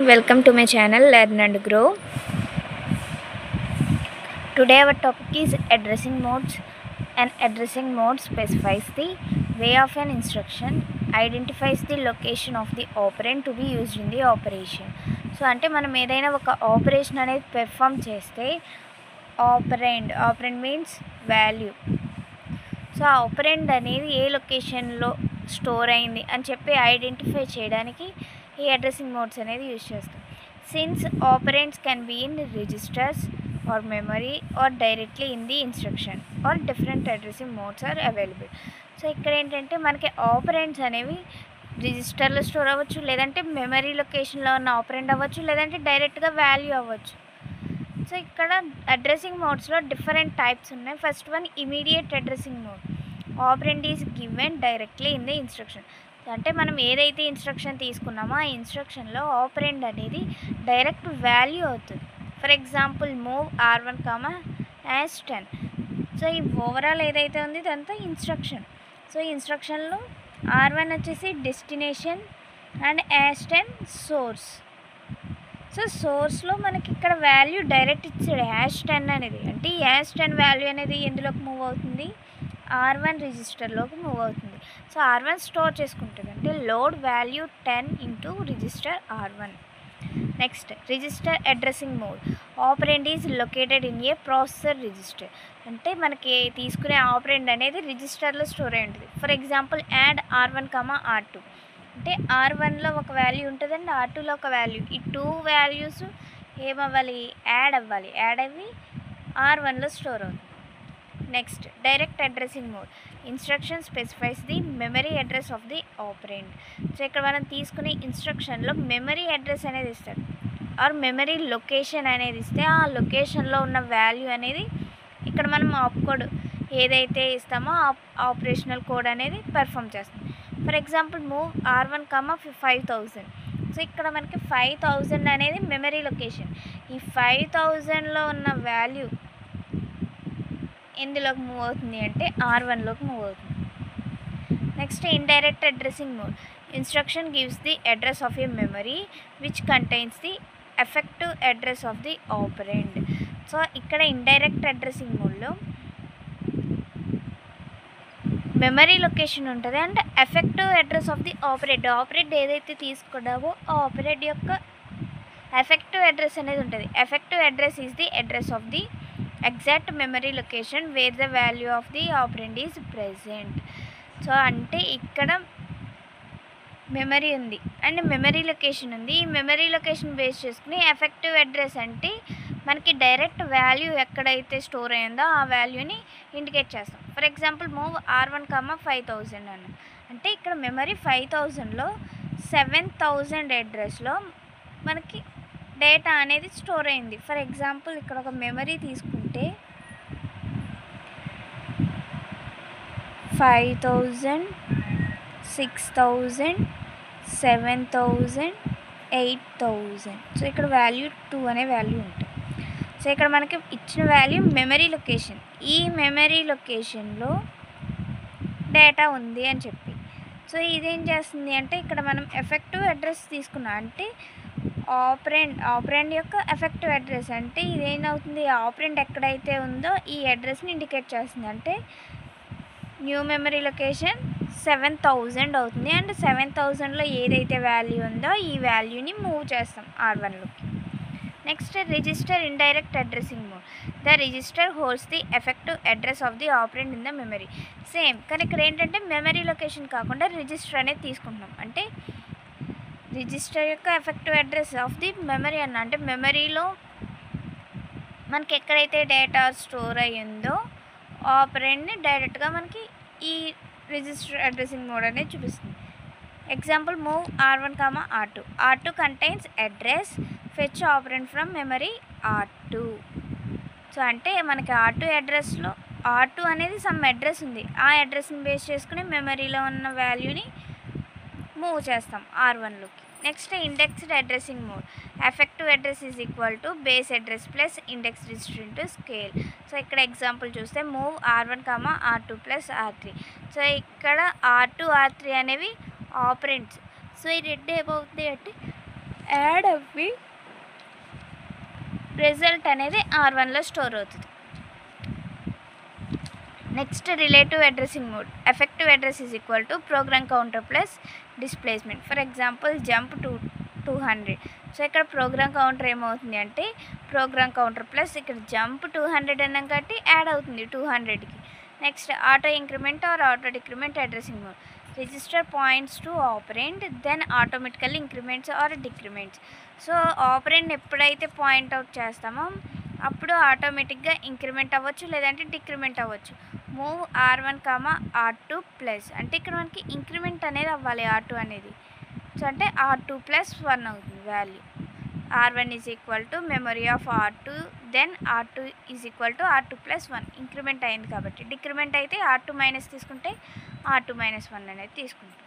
Welcome to my channel Learn and Grow. Today our topic is addressing modes. An addressing mode specifies the way of an instruction, identifies the location of the operand to be used in the operation. So అంటే మనం ఏదైనా ఒక operation అనేది perform చేస్తే ఆపరెండ్ means value. So ఆ ఆపరెండ్ అనేది ఏ లొకేషన్లో store అయింది అని చెప్పి ఐడెంటిఫై చేయడానికి ఈ అడ్రసింగ్ మోడ్స్ అనేది యూజ్ చేస్తాం. Since operands can be in registers or memory or directly in the instruction or different addressing modes are available. So ఇక్కడ ఏంటంటే మనకి ఆపరెండ్స్ అనేవి రిజిస్టర్లో స్టోర్ అవ్వచ్చు, లేదంటే మెమరీ లొకేషన్లో ఉన్న ఆపరెండ్ అవ్వచ్చు, లేదంటే డైరెక్ట్గా వాల్యూ అవ్వచ్చు. సో ఇక్కడ అడ్రసింగ్ మోడ్స్లో డిఫరెంట్ టైప్స్ ఉన్నాయి. First one immediate addressing mode. ఆపరెండ్ is given directly in the instruction. అంటే మనం ఏదైతే ఇన్స్ట్రక్షన్ తీసుకున్నామో ఆ ఇన్స్ట్రక్షన్లో ఆపరెండ్ అనేది డైరెక్ట్ వాల్యూ అవుతుంది. For example move R1, #10. So ఈ ఓవరాల్ ఏదైతే ఉంది ఇదంతా ఇన్స్ట్రక్షన్. సో ఈ ఇన్స్ట్రక్షన్లో R1 వచ్చేసి డెస్టినేషన్ అండ్ #10 సోర్స్. సో సోర్స్లో మనకి ఇక్కడ వాల్యూ డైరెక్ట్ ఇచ్చాడు #10 అనేది. అంటే ఈ #10 వాల్యూ అనేది ఎందులోకి మూవ్ అవుతుంది, R1 రిజిస్టర్లోకి మూవ్ అవుతుంది. సో R1 స్టోర్ చేసుకుంటుంది. అంటే load value 10 into register R1. Next register addressing mode. ఆపరెండ్ is located in a processor register. అంటే మనకి తీసుకునే ఆపరెండ్ అనేది రిజిస్టర్లో స్టోర్ అయి ఉంటుంది. For example add R1, R2. అంటే R1లో ఒక వాల్యూ ఉంటుందండి, R2లో ఒక వాల్యూ. ఈ టూ వాల్యూస్ ఏమవ్వాలి, యాడ్ అవ్వాలి. యాడ్ అయ్యి R1లో స్టోర్ అవుతుంది. Next direct addressing mode. Instruction specifies the memory address of the ఆపరెండ్. So ఇక్కడ మనం తీసుకునే ఇన్స్ట్రక్షన్లో మెమరీ అడ్రస్ అనేది ఇస్తాడు ఆర్ మెమరీ లొకేషన్ అనేది ఇస్తే ఆ లొకేషన్లో ఉన్న వాల్యూ అనేది ఇక్కడ మనం కోడ్ ఏదైతే ఇస్తామో ఆపరేషనల్ కోడ్ అనేది పెర్ఫామ్ చేస్తుంది. For example move R1, 5000. So ఇక్కడ మనకి 5000 అనేది మెమరీ లొకేషన్. ఈ 5000లో ఉన్న వాల్యూ ఎందులోకి మూవ్ అవుతుంది అంటే R1లోకి మూవ్ అవుతుంది. Next indirect addressing mode. Instruction gives the address of A memory which contains the effective address of the ఆపరెండ్. So ఇక్కడ ఇండైరెక్ట్ అడ్రసింగ్ మోడ్లో మెమరీ లొకేషన్ ఉంటుంది and effective address of the ఆపరెండ్. ఆపరెండ్ ఏదైతే తీసుకున్నామో ఆ ఆపరెండ్ యొక్క ఎఫెక్టివ్ అడ్రస్ అనేది ఉంటుంది. Effective address is the address of the exact memory location wear the value of the ఆపరెండ్ is present. So అంటే ఇక్కడ మెమరీ ఉంది అండ్ మెమరీ లొకేషన్ ఉంది. ఈ మెమరీ లొకేషన్ బేస్ చేసుకుని ఎఫెక్టివ్ అడ్రస్ అంటే మనకి డైరెక్ట్ వాల్యూ ఎక్కడైతే స్టోర్ అయ్యిందో ఆ వాల్యూని ఇండికేట్ చేస్తాం. ఫర్ ఎగ్జాంపుల్ మూవ్ R1, 5000 అని. అంటే ఇక్కడ మెమరీ 5000లో 7000 అడ్రస్లో మనకి డేటా అనేది స్టోర్ అయింది. ఫర్ ఎగ్జాంపుల్ ఇక్కడ ఒక మెమరీ తీసుకుంటే 5000, 6000, 7000, 8000. సో ఇక్కడ వాల్యూ 2 అనే వాల్యూ ఉంటుంది. సో ఇక్కడ మనకి ఇచ్చిన వాల్యూ మెమరీ లొకేషన్. ఈ మెమరీ లొకేషన్లో డేటా ఉంది అని చెప్పి. సో ఇదేం చేస్తుంది అంటే ఇక్కడ మనం ఎఫెక్టివ్ అడ్రస్ తీసుకున్నాం. అంటే ఆపరెండ్ యొక్క ఎఫెక్టివ్ అడ్రస్. అంటే ఇదేమవుతుంది, ఆపరెండ్ ఎక్కడైతే ఉందో ఈ అడ్రస్ని ఇండికేట్ చేస్తుంది. అంటే న్యూ మెమరీ లొకేషన్ 7000 అవుతుంది అండ్ 7000లో ఏదైతే వాల్యూ ఉందో ఈ వాల్యూని మూవ్ చేస్తాం R1లోకి. Next register indirect addressing mode. The register holds the effective address of the operand in the memory. Same కానీ ఇక్కడ ఏంటంటే మెమరీ లొకేషన్ కాకుండా రిజిస్టర్ అనేది తీసుకుంటున్నాం. అంటే రిజిస్టర్ యొక్క effective address of the memory అన్న. అంటే మెమరీలో మనకి ఎక్కడైతే డేటా స్టోర్ అయ్యిందో ఆపరెండ్ని డైరెక్ట్గా మనకి ఈ రిజిస్టర్ అడ్రసింగ్ మోడ్ అనేది చూపిస్తుంది. Example move R1, R2. R2 contains address fetch ఆపరెండ్ from memory R2. So అంటే మనకి R2 అడ్రస్లో R2 అనేది సమ్ అడ్రస్ ఉంది. ఆ అడ్రస్ని బేస్ చేసుకుని మెమరీలో ఉన్న వాల్యూని మూవ్ చేస్తాం R1లోకి. Next indexed addressing mode. Effective address is equal to base address plus index register into scale. So ఇక్కడ ఎగ్జాంపుల్ చూస్తే move R1, R2 + R3. So ఇక్కడ R2, R3 అనేవి ఆపరెంట్స్. సో ఈ రెండు ఏమవుతుంది అంటే యాడ్ అవ్వి రిజల్ట్ అనేది R1లో స్టోర్ అవుతుంది. Next relative addressing mode. Effective address is equal to program counter plus displacement. For example jump to 200. So ఇక్కడ ప్రోగ్రామ్ కౌంటర్ ఏమవుతుంది అంటే ప్రోగ్రామ్ కౌంటర్ ప్లస్ ఇక్కడ జంప్ 200 అన్నాం కాబట్టి యాడ్ అవుతుంది 200కి. Next auto increment or auto decrement addressing mode. Register points to operand then automatically increments or decrements. So operand ఎప్పుడైతే point out చేస్తామో అప్పుడు ఆటోమేటిక్గా ఇంక్రిమెంట్ అవ్వచ్చు లేదంటే డిక్రిమెంట్ అవ్వచ్చు. మూవ్ R1, R2 ప్లస్ అంటే ఇక్కడ మనకి ఇంక్రిమెంట్ అనేది అవ్వాలి R2 అనేది. సో అంటే R2 + 1 అవుతుంది value. R1 is equal to memory of R2 then R2 is equal to R2 + 1 increment అయింది కాబట్టి. డిక్రిమెంట్ అయితే R2 మైనస్ తీసుకుంటే R2 - 1 అనేది తీసుకుంటాం.